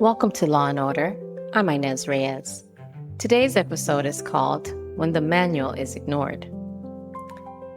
Welcome to Law & Order. I'm Inez Reyes. Today's episode is called When the Manual is Ignored.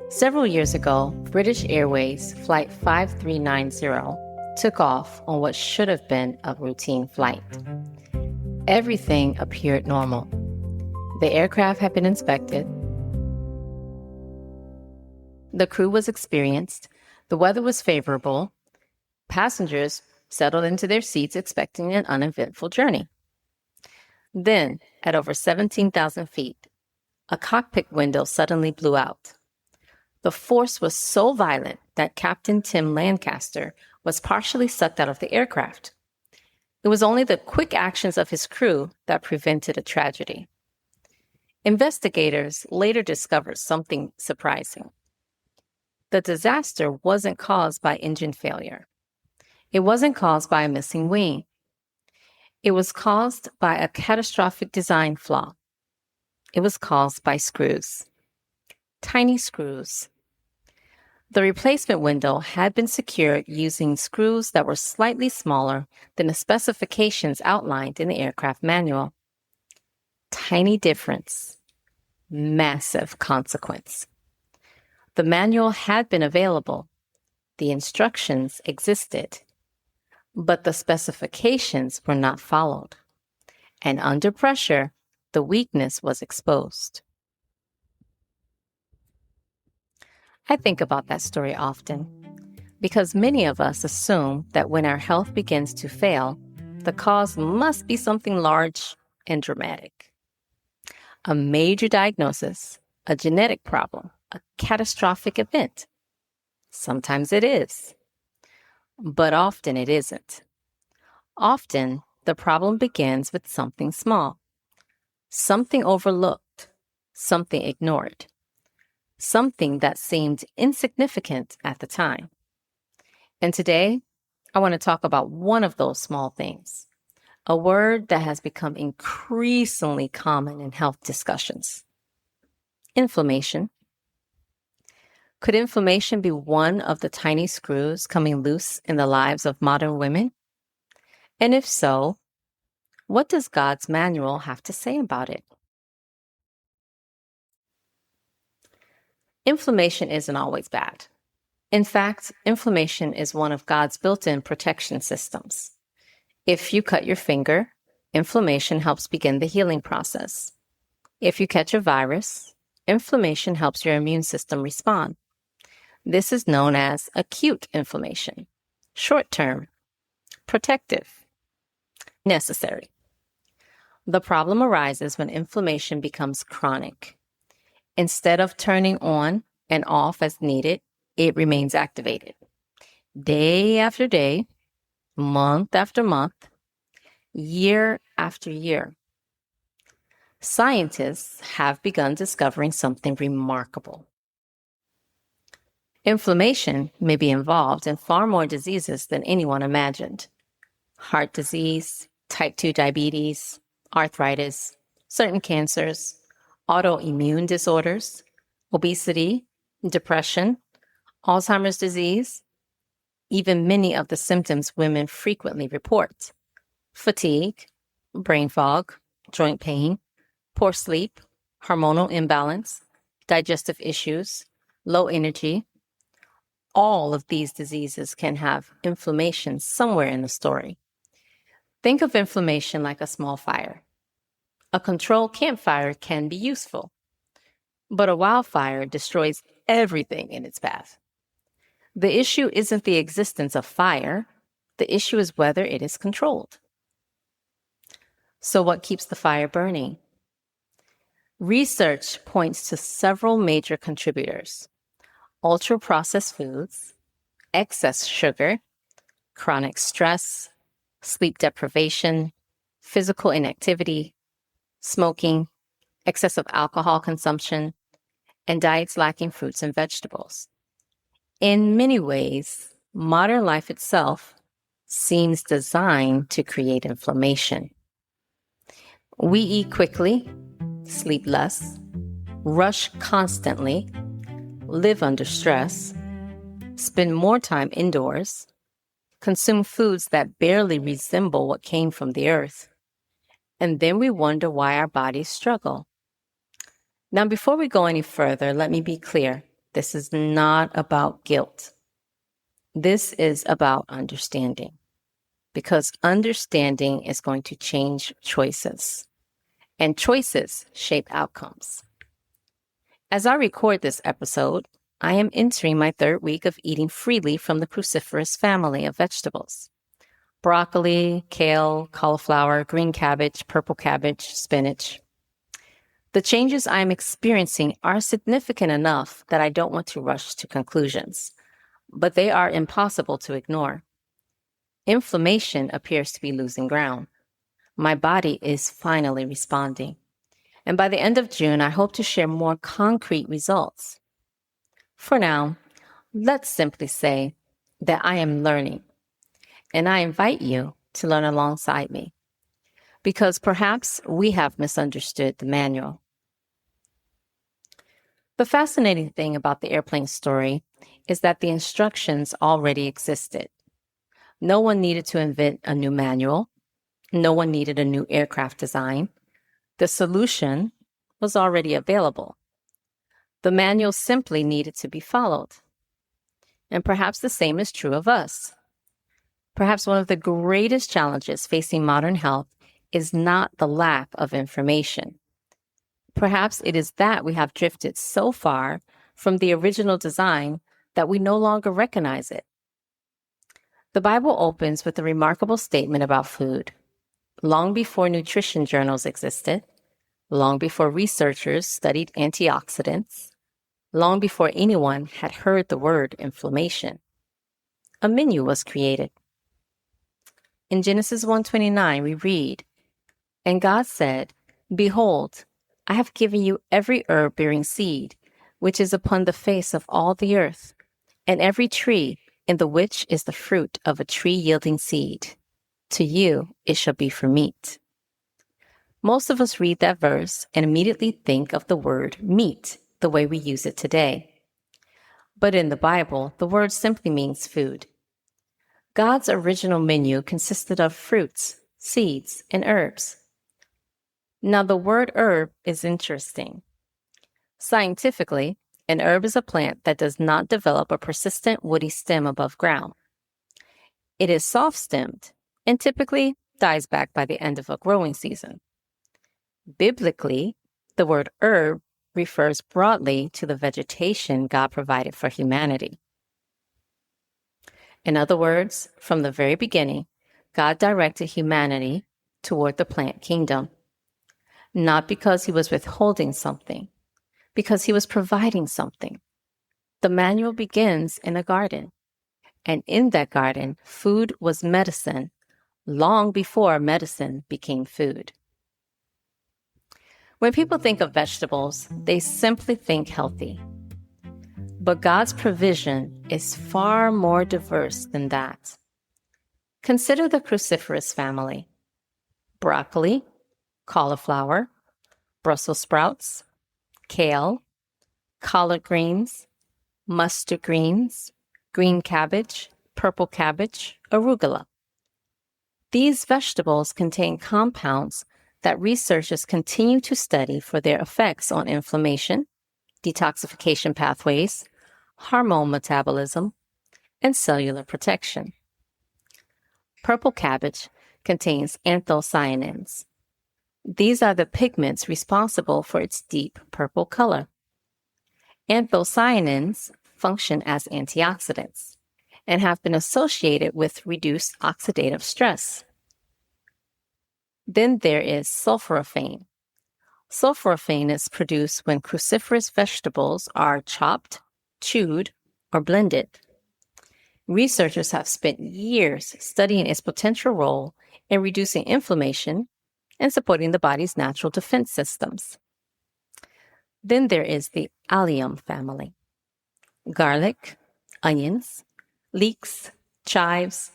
Several years ago, British Airways Flight 5390 took off on what should have been a routine flight. Everything appeared normal. The aircraft had been inspected. The crew was experienced. The weather was favorable. Passengers settled into their seats expecting an uneventful journey. Then, at over 17,000 feet, a cockpit window suddenly blew out. The force was so violent that Captain Tim Lancaster was partially sucked out of the aircraft. It was only the quick actions of his crew that prevented a tragedy. Investigators later discovered something surprising. The disaster wasn't caused by engine failure. It wasn't caused by a missing wing. It was caused by a catastrophic design flaw. It was caused by screws. Tiny screws. The replacement window had been secured using screws that were slightly smaller than the specifications outlined in the aircraft manual. Tiny difference. Massive consequence. The manual had been available. The instructions existed. But the specifications were not followed. And under pressure, the weakness was exposed. I think about that story often because many of us assume that when our health begins to fail, the cause must be something large and dramatic. A major diagnosis, a genetic problem, a catastrophic event. Sometimes it is, but often it isn't. Often, the problem begins with something small, something overlooked, something ignored, something that seemed insignificant at the time. And today, I want to talk about one of those small things, a word that has become increasingly common in health discussions: inflammation. Could inflammation be one of the tiny screws coming loose in the lives of modern women? And if so, what does God's manual have to say about it? Inflammation isn't always bad. In fact, inflammation is one of God's built-in protection systems. If you cut your finger, inflammation helps begin the healing process. If you catch a virus, inflammation helps your immune system respond. This is known as acute inflammation, short-term, protective, necessary. The problem arises when inflammation becomes chronic. Instead of turning on and off as needed, it remains activated. Day after day, month after month, year after year. Scientists have begun discovering something remarkable. Inflammation may be involved in far more diseases than anyone imagined. Heart disease, type 2 diabetes, arthritis, certain cancers, autoimmune disorders, obesity, depression, Alzheimer's disease, even many of the symptoms women frequently report: fatigue, brain fog, joint pain, poor sleep, hormonal imbalance, digestive issues, low energy. All of these diseases can have inflammation somewhere in the story. Think of inflammation like a small fire. A controlled campfire can be useful, but a wildfire destroys everything in its path. The issue isn't the existence of fire. The issue is whether it is controlled. So what keeps the fire burning? Research points to several major contributors: ultra-processed foods, excess sugar, chronic stress, sleep deprivation, physical inactivity, smoking, excessive alcohol consumption, and diets lacking fruits and vegetables. In many ways, modern life itself seems designed to create inflammation. We eat quickly, sleep less, rush constantly, live under stress, spend more time indoors, consume foods that barely resemble what came from the earth, and then we wonder why our bodies struggle. Now, before we go any further, let me be clear. This is not about guilt. This is about understanding, because understanding is going to change choices, and choices shape outcomes. As I record this episode, I am entering my third week of eating freely from the cruciferous family of vegetables. Broccoli, kale, cauliflower, green cabbage, purple cabbage, spinach. The changes I am experiencing are significant enough that I don't want to rush to conclusions, but they are impossible to ignore. Inflammation appears to be losing ground. My body is finally responding. And by the end of June, I hope to share more concrete results. For now, let's simply say that I am learning, and I invite you to learn alongside me, because perhaps we have misunderstood the manual. The fascinating thing about the airplane story is that the instructions already existed. No one needed to invent a new manual. No one needed a new aircraft design. The solution was already available. The manual simply needed to be followed. And perhaps the same is true of us. Perhaps one of the greatest challenges facing modern health is not the lack of information. Perhaps it is that we have drifted so far from the original design that we no longer recognize it. The Bible opens with a remarkable statement about food. Long before nutrition journals existed, long before researchers studied antioxidants, long before anyone had heard the word inflammation, a menu was created. In Genesis 1:29, we read, "And God said, Behold, I have given you every herb bearing seed, which is upon the face of all the earth, and every tree in the which is the fruit of a tree yielding seed. To you it shall be for meat." Most of us read that verse and immediately think of the word meat the way we use it today. But in the Bible, the word simply means food. God's original menu consisted of fruits, seeds, and herbs. Now, the word herb is interesting. Scientifically, an herb is a plant that does not develop a persistent woody stem above ground. It is soft-stemmed and typically dies back by the end of a growing season. Biblically, the word herb refers broadly to the vegetation God provided for humanity. In other words, from the very beginning, God directed humanity toward the plant kingdom, not because he was withholding something, because he was providing something. The manual begins in a garden, and in that garden, food was medicine long before medicine became food. When people think of vegetables, they simply think healthy. But God's provision is far more diverse than that. Consider the cruciferous family: broccoli, cauliflower, Brussels sprouts, kale, collard greens, mustard greens, green cabbage, purple cabbage, arugula. These vegetables contain compounds that researchers continue to study for their effects on inflammation, detoxification pathways, hormone metabolism, and cellular protection. Purple cabbage contains anthocyanins. These are the pigments responsible for its deep purple color. Anthocyanins function as antioxidants and have been associated with reduced oxidative stress. Then there is sulforaphane. Sulforaphane is produced when cruciferous vegetables are chopped, chewed, or blended. Researchers have spent years studying its potential role in reducing inflammation and supporting the body's natural defense systems. Then there is the allium family: garlic, onions, leeks, chives,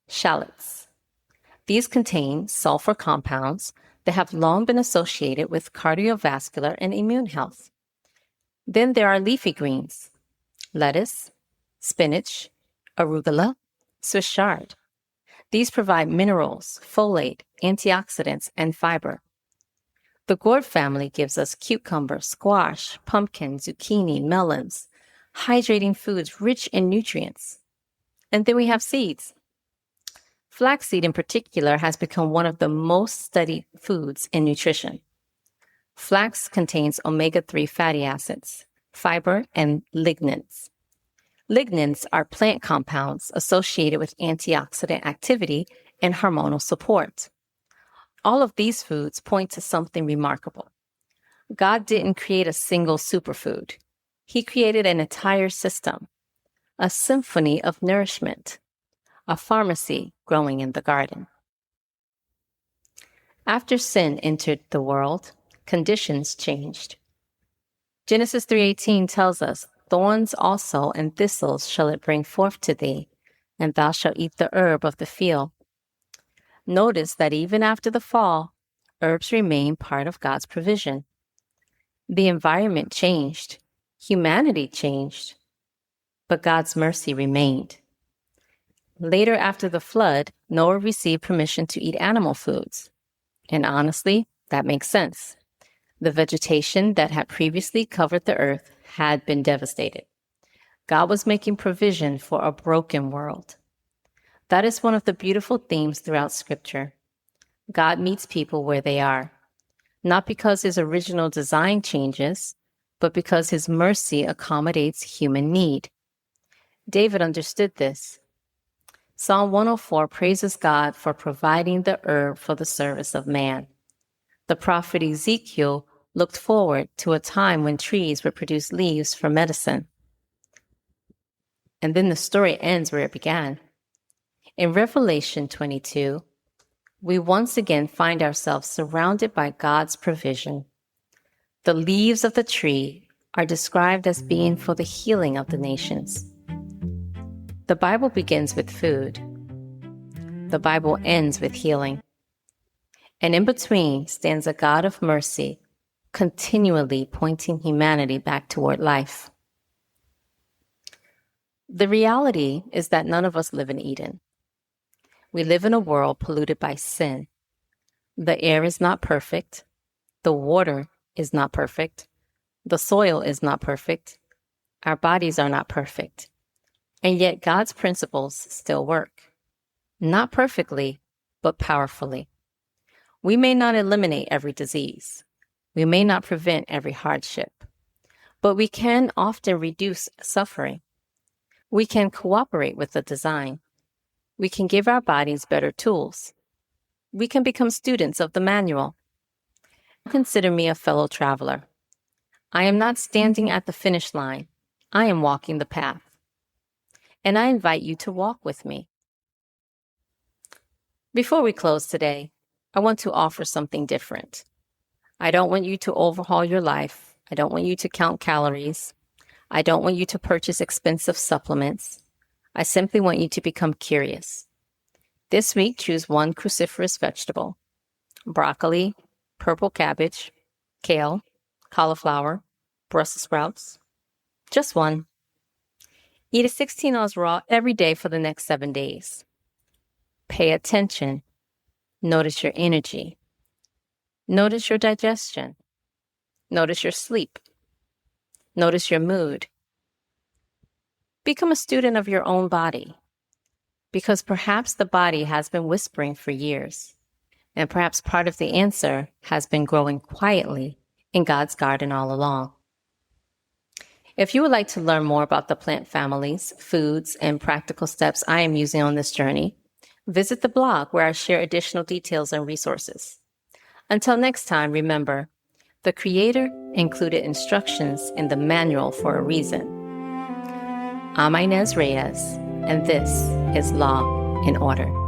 shallots. These contain sulfur compounds that have long been associated with cardiovascular and immune health. Then there are leafy greens: lettuce, spinach, arugula, Swiss chard. These provide minerals, folate, antioxidants, and fiber. The gourd family gives us cucumber, squash, pumpkin, zucchini, melons, hydrating foods rich in nutrients. And then we have seeds. Flaxseed in particular has become one of the most studied foods in nutrition. Flax contains omega-3 fatty acids, fiber, and lignans. Lignans are plant compounds associated with antioxidant activity and hormonal support. All of these foods point to something remarkable. God didn't create a single superfood. He created an entire system, a symphony of nourishment, a pharmacy growing in the garden. After sin entered the world, conditions changed. Genesis 3:18 tells us, "Thorns also and thistles shall it bring forth to thee, and thou shalt eat the herb of the field." Notice that even after the fall, herbs remain part of God's provision. The environment changed, humanity changed, but God's mercy remained. Later, after the flood, Noah received permission to eat animal foods. And honestly, that makes sense. The vegetation that had previously covered the earth had been devastated. God was making provision for a broken world. That is one of the beautiful themes throughout Scripture. God meets people where they are, not because his original design changes, but because his mercy accommodates human need. David understood this. Psalm 104 praises God for providing the herb for the service of man. The prophet Ezekiel looked forward to a time when trees would produce leaves for medicine. And then the story ends where it began. In Revelation 22, we once again find ourselves surrounded by God's provision. The leaves of the tree are described as being for the healing of the nations. The Bible begins with food. The Bible ends with healing. And in between stands a God of mercy, continually pointing humanity back toward life. The reality is that none of us live in Eden. We live in a world polluted by sin. The air is not perfect. The water is not perfect. The soil is not perfect. Our bodies are not perfect. And yet God's principles still work. Not perfectly, but powerfully. We may not eliminate every disease. We may not prevent every hardship. But we can often reduce suffering. We can cooperate with the design. We can give our bodies better tools. We can become students of the manual. Consider me a fellow traveler. I am not standing at the finish line. I am walking the path. And I invite you to walk with me. Before we close today, I want to offer something different. I don't want you to overhaul your life. I don't want you to count calories. I don't want you to purchase expensive supplements. I simply want you to become curious. This week, choose one cruciferous vegetable: broccoli, purple cabbage, kale, cauliflower, Brussels sprouts. Just one. Eat a 16-ounce raw every day for the next 7 days. Pay attention. Notice your energy. Notice your digestion. Notice your sleep. Notice your mood. Become a student of your own body, because perhaps the body has been whispering for years, and perhaps part of the answer has been growing quietly in God's garden all along. If you would like to learn more about the plant families, foods, and practical steps I am using on this journey, visit the blog where I share additional details and resources. Until next time, remember, the Creator included instructions in the manual for a reason. I'm Inez Reyes, and this is Law and Order.